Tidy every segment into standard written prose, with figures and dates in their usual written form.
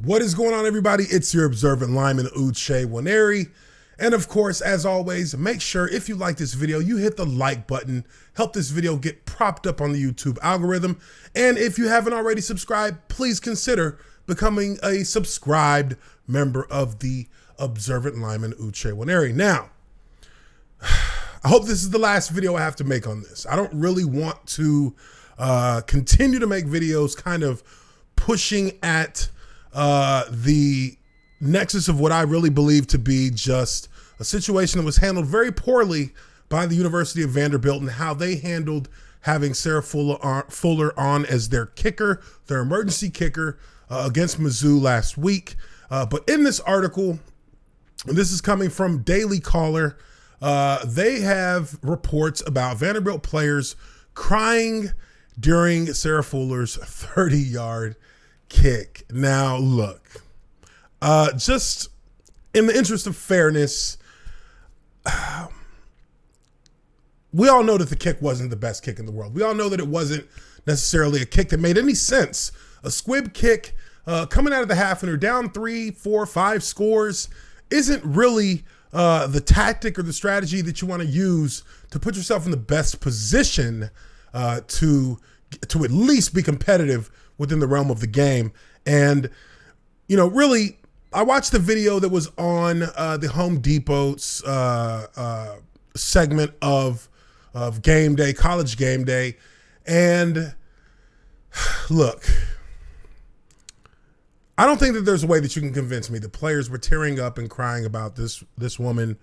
What is going on, everybody? It's your observant lineman, Uche Nwaneri. And of course, as always, make sure if you like this video, you hit the like button. Help this video get propped up on the YouTube algorithm. And if you haven't already subscribed, please consider becoming a subscribed member of the observant lineman, Uche Nwaneri. Now, I hope this is the last video I have to make on this. I don't really want to continue to make videos kind of pushing at the nexus of what I really believe to be just a situation that was handled very poorly by the University of Vanderbilt and how they handled having Sarah Fuller on as their kicker, their emergency kicker against Mizzou last week. But in this article, and this is coming from Daily Caller, they have reports about Vanderbilt players crying during Sarah Fuller's 30-yard kick. Now, look, just in the interest of fairness, we all know that the kick wasn't the best kick in the world. We all know that it wasn't necessarily a kick that made any sense. A squib kick coming out of the half and you're down 3, 4, 5 scores isn't really the tactic or the strategy that you want to use to put yourself in the best position to at least be competitive within the realm of the game. And, you know, really, I watched the video that was on the Home Depot's segment of game day, college game day. And look, I don't think that there's a way that you can convince me the players were tearing up and crying about this woman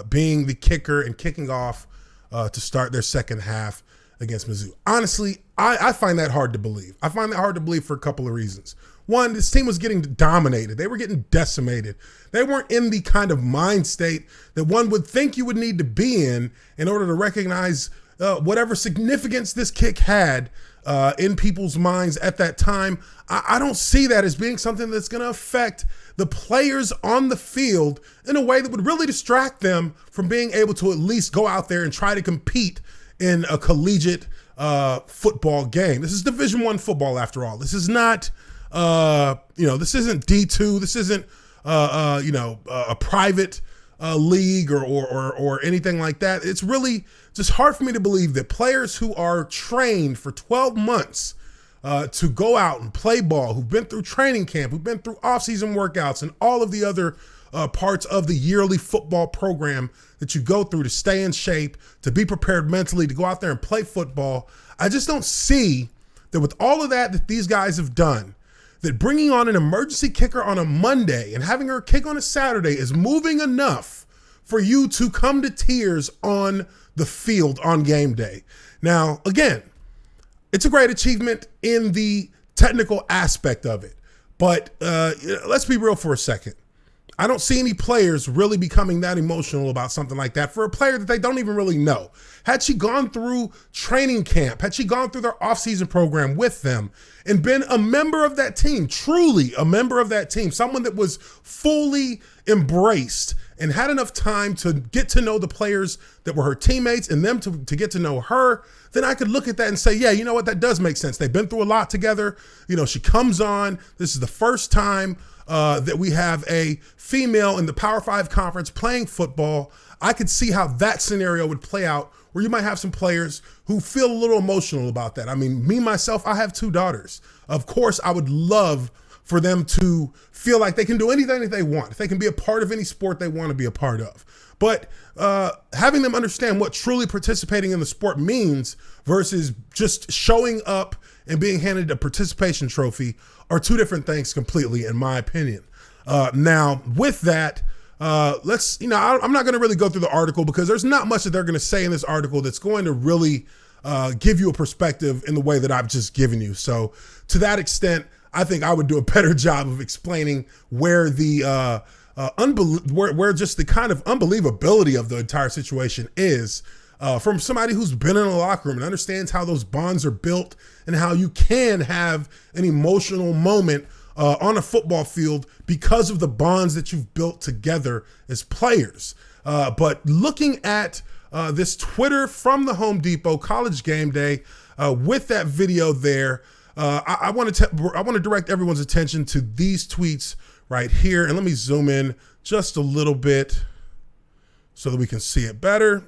being the kicker and kicking off to start their second half against Mizzou. Honestly, I find that hard to believe. I find that hard to believe for a couple of reasons. One, this team was getting dominated. They were getting decimated. They weren't in the kind of mind state that one would think you would need to be in order to recognize whatever significance this kick had in people's minds at that time. I don't see that as being something that's going to affect the players on the field in a way that would really distract them from being able to at least go out there and try to compete in a collegiate football game. This is Division I football, after all. This is not, this isn't D2. This isn't, a private league or anything like that. It's really just hard for me to believe that players who are trained for 12 months to go out and play ball, who've been through training camp, who've been through off-season workouts and all of the other parts of the yearly football program that you go through to stay in shape, to be prepared mentally, to go out there and play football. I just don't see that with all of that these guys have done, that bringing on an emergency kicker on a Monday and having her kick on a Saturday is moving enough for you to come to tears on the field on game day. Now, again, it's a great achievement in the technical aspect of it, but let's be real for a second. I don't see any players really becoming that emotional about something like that for a player that they don't even really know. Had she gone through training camp, had she gone through their offseason program with them and been a member of that team, truly a member of that team, someone that was fully embraced and had enough time to get to know the players that were her teammates and them to get to know her, then I could look at that and say, yeah, you know what, that does make sense. They've been through a lot together. You know, she comes on. This is the first time that we have a female in the Power 5 conference playing football. I could see how that scenario would play out, where you might have some players who feel a little emotional about that. I mean, me, myself, I have 2 daughters. Of course, I would love for them to feel like they can do anything that they want. If they can be a part of any sport they want to be a part of. But having them understand what truly participating in the sport means versus just showing up and being handed a participation trophy are 2 different things completely, in my opinion. Now, with that, I'm not going to really go through the article because there's not much that they're going to say in this article that's going to really give you a perspective in the way that I've just given you. So to that extent, I think I would do a better job of explaining where the where just the kind of unbelievability of the entire situation is from somebody who's been in a locker room and understands how those bonds are built and how you can have an emotional moment on a football field because of the bonds that you've built together as players. But looking at this Twitter from the Home Depot college game day with that video there, I want to direct everyone's attention to these tweets right here. And let me zoom in just a little bit so that we can see it better.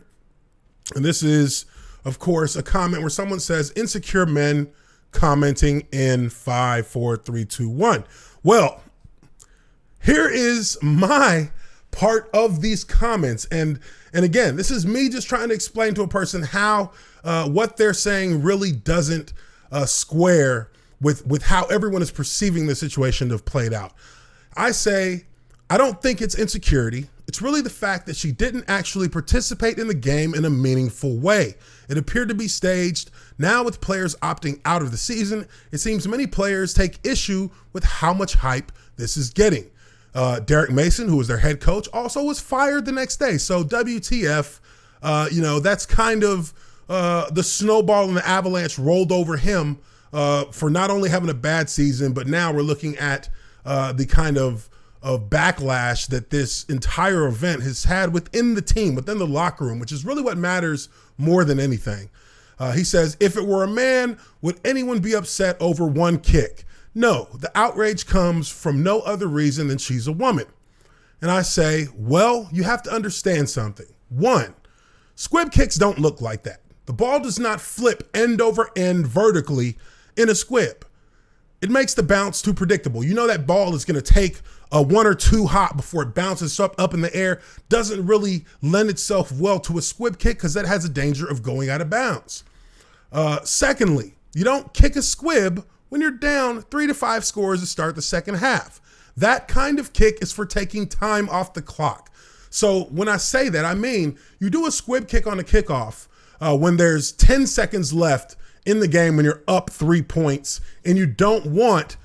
And this is, of course, a comment where someone says, insecure men commenting in 5, 4, 3, 2, 1. Well, here is my part of these comments. And again, this is me just trying to explain to a person how what they're saying really doesn't square with how everyone is perceiving the situation to have played out. I say, I don't think it's insecurity. It's really the fact that she didn't actually participate in the game in a meaningful way. It appeared to be staged. Now with players opting out of the season, it seems many players take issue with how much hype this is getting. Derek Mason, who was their head coach, also was fired the next day. So WTF, that's kind of the snowball and the avalanche rolled over him for not only having a bad season, but now we're looking at the kind of backlash that this entire event has had within the team, within the locker room, which is really what matters more than anything. He says, if it were a man, would anyone be upset over one kick? No, the outrage comes from no other reason than she's a woman. And I say, well, you have to understand something. One, squib kicks don't look like that. The ball does not flip end over end vertically in a squib. It makes the bounce too predictable. You know that ball is going to take a 1 or 2 hop before it bounces up in the air. Doesn't really lend itself well to a squib kick because that has a danger of going out of bounds. Secondly, you don't kick a squib when you're down 3 to 5 scores to start the second half. That kind of kick is for taking time off the clock. So when I say that, I mean you do a squib kick on a kickoff when there's 10 seconds left in the game when you're up 3 points, and you don't want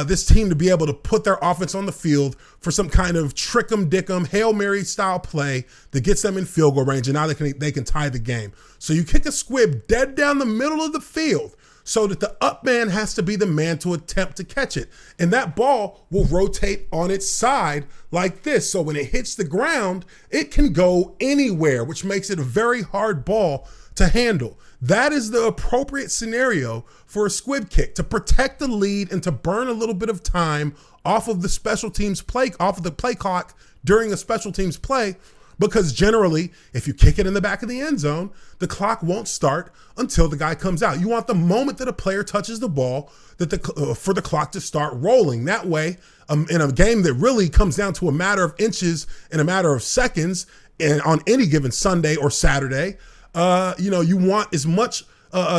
this team to be able to put their offense on the field for some kind of trick-em-dick-em, Hail Mary style play that gets them in field goal range, and now they can tie the game. So you kick a squib dead down the middle of the field so that the up man has to be the man to attempt to catch it. And that ball will rotate on its side like this. So when it hits the ground, it can go anywhere, which makes it a very hard ball to handle. That is the appropriate scenario for a squib kick, to protect the lead and to burn a little bit of time off of the special teams play, off of the play clock during a special teams play, because generally, if you kick it in the back of the end zone, the clock won't start until the guy comes out. You want the moment that a player touches the ball for the clock to start rolling. That way, in a game that really comes down to a matter of inches and a matter of seconds, and on any given Sunday or Saturday, you want as much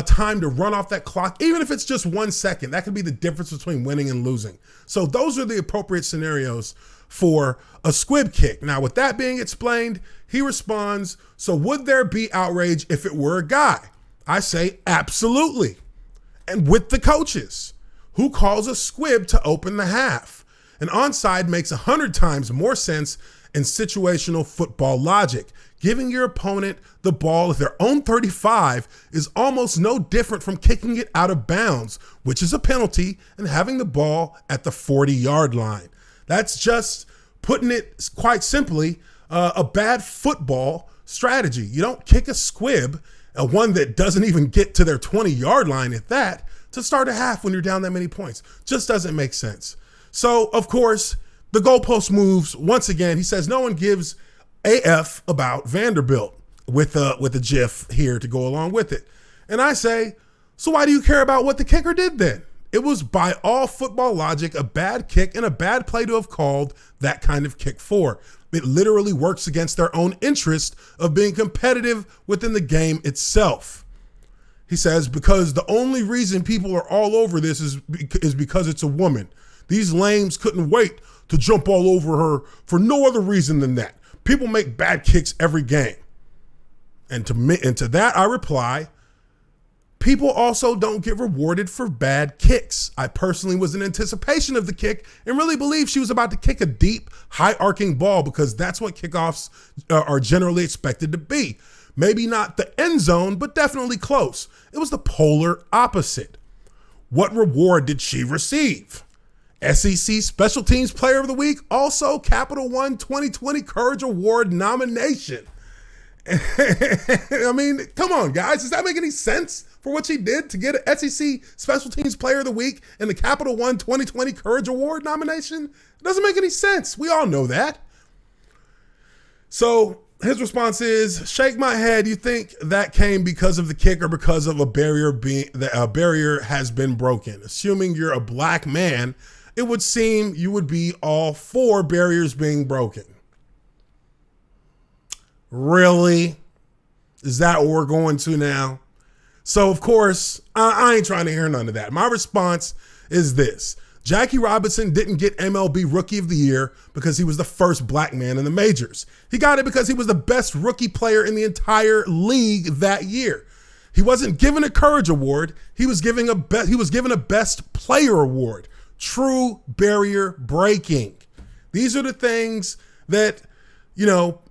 time to run off that clock, even if it's just 1 second. That could be the difference between winning and losing. So those are the appropriate scenarios for a squib kick. Now, with that being explained, he responds, so would there be outrage if it were a guy? I say absolutely. And with the coaches, who calls a squib to open the half? An onside makes 100 times more sense in situational football logic. Giving your opponent the ball at their own 35 is almost no different from kicking it out of bounds, which is a penalty, and having the ball at the 40-yard line. That's just, putting it quite simply, a bad football strategy. You don't kick a squib, one that doesn't even get to their 20-yard line at that, to start a half when you're down that many points. Just doesn't make sense. So, of course, the goalpost moves once again. He says no one gives AF about Vanderbilt with a GIF here to go along with it. And I say, so why do you care about what the kicker did then? It was by all football logic a bad kick and a bad play to have called that kind of kick for. It literally works against their own interest of being competitive within the game itself. He says, because the only reason people are all over this is because it's a woman. These lames couldn't wait to jump all over her for no other reason than that. People make bad kicks every game. And to that I reply, people also don't get rewarded for bad kicks. I personally was in anticipation of the kick and really believed she was about to kick a deep, high-arcing ball, because that's what kickoffs are generally expected to be. Maybe not the end zone, but definitely close. It was the polar opposite. What reward did she receive? SEC Special Teams Player of the Week, also Capital One 2020 Courage Award nomination. I mean, come on, guys. Does that make any sense for what she did to get an SEC Special Teams Player of the Week and the Capital One 2020 Courage Award nomination? It doesn't make any sense. We all know that. So his response is, shake my head. You think that came because of the kick or because of a barrier has been broken? Assuming you're a black man, it would seem you would be all for barriers being broken. Really? Is that what we're going to now? So, of course, I ain't trying to hear none of that. My response is this. Jackie Robinson didn't get MLB Rookie of the Year because he was the first black man in the majors. He got it because he was the best rookie player in the entire league that year. He wasn't given a Courage Award. He was given a Best Player Award. True barrier breaking. These are the things that, you know,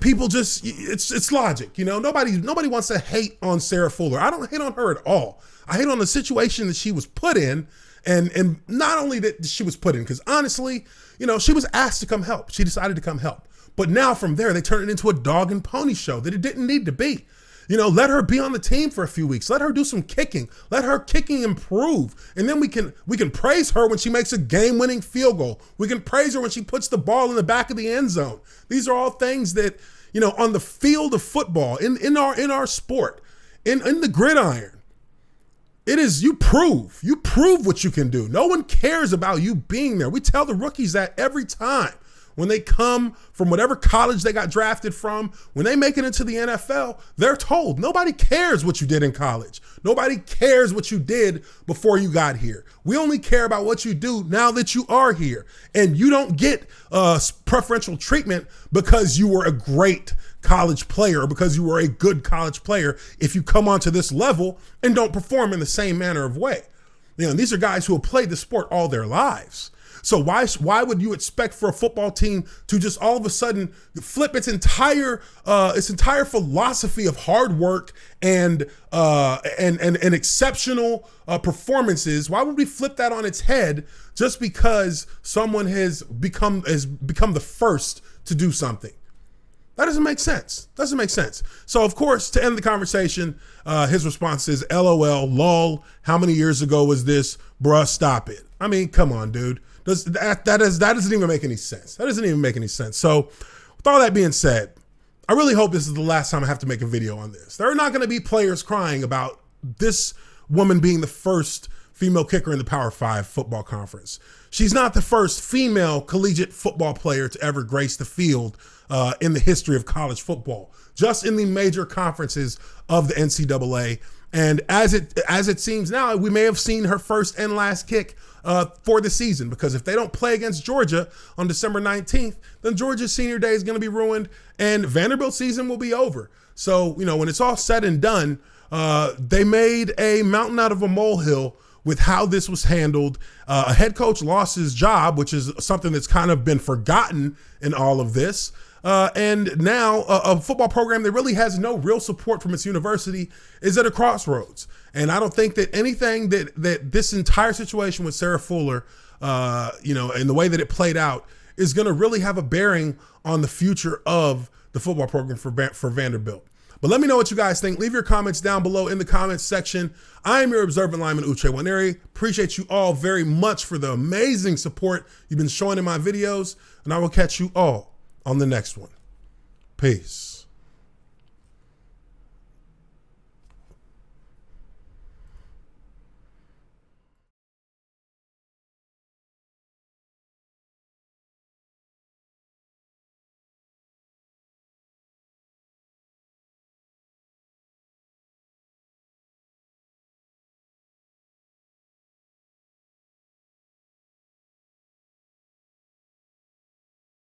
people just, it's logic, you know. Nobody wants to hate on Sarah Fuller. I don't hate on her at all. I hate on the situation that she was put in, and not only that she was put in, because honestly, you know, she was asked to come help. She decided to come help. But now from there, they turned it into a dog and pony show that it didn't need to be. You know, let her be on the team for a few weeks. Let her do some kicking. Let her kicking improve. And then we can praise her when she makes a game-winning field goal. We can praise her when she puts the ball in the back of the end zone. These are all things that, you know, on the field of football, in our sport, in the gridiron, it is you prove what you can do. No one cares about you being there. We tell the rookies that every time. When they come from whatever college they got drafted from, when they make it into the NFL, they're told nobody cares what you did in college. Nobody cares what you did before you got here. We only care about what you do now that you are here. And you don't get preferential treatment because you were a great college player or because you were a good college player if you come onto this level and don't perform in the same manner of way. You know, these are guys who have played the sport all their lives. So why would you expect for a football team to just all of a sudden flip its entire philosophy of hard work and exceptional performances? Why would we flip that on its head just because someone has become the first to do something? That doesn't make sense. Doesn't make sense. So, of course, to end the conversation, his response is, LOL, lol, how many years ago was this? Bruh, stop it. I mean, come on, dude. That doesn't even make any sense. That doesn't even make any sense. So, with all that being said, I really hope this is the last time I have to make a video on this. There are not going to be players crying about this woman being the first female kicker in the Power 5 football conference. She's not the first female collegiate football player to ever grace the field in the history of college football, just in the major conferences of the NCAA. And as it seems now, we may have seen her first and last kick for the season, because if they don't play against Georgia on December 19th, then Georgia's senior day is going to be ruined and Vanderbilt season will be over. So, you know, when it's all said and done, they made a mountain out of a molehill with how this was handled. A head coach lost his job, which is something that's kind of been forgotten in all of this. And now a football program that really has no real support from its university is at a crossroads. And I don't think that anything that this entire situation with Sarah Fuller, you know, and the way that it played out is going to really have a bearing on the future of the football program for Vanderbilt. But let me know what you guys think. Leave your comments down below in the comments section. I am your observant lineman, Uche Nwaneri. Appreciate you all very much for the amazing support you've been showing in my videos. And I will catch you all on the next one. Peace.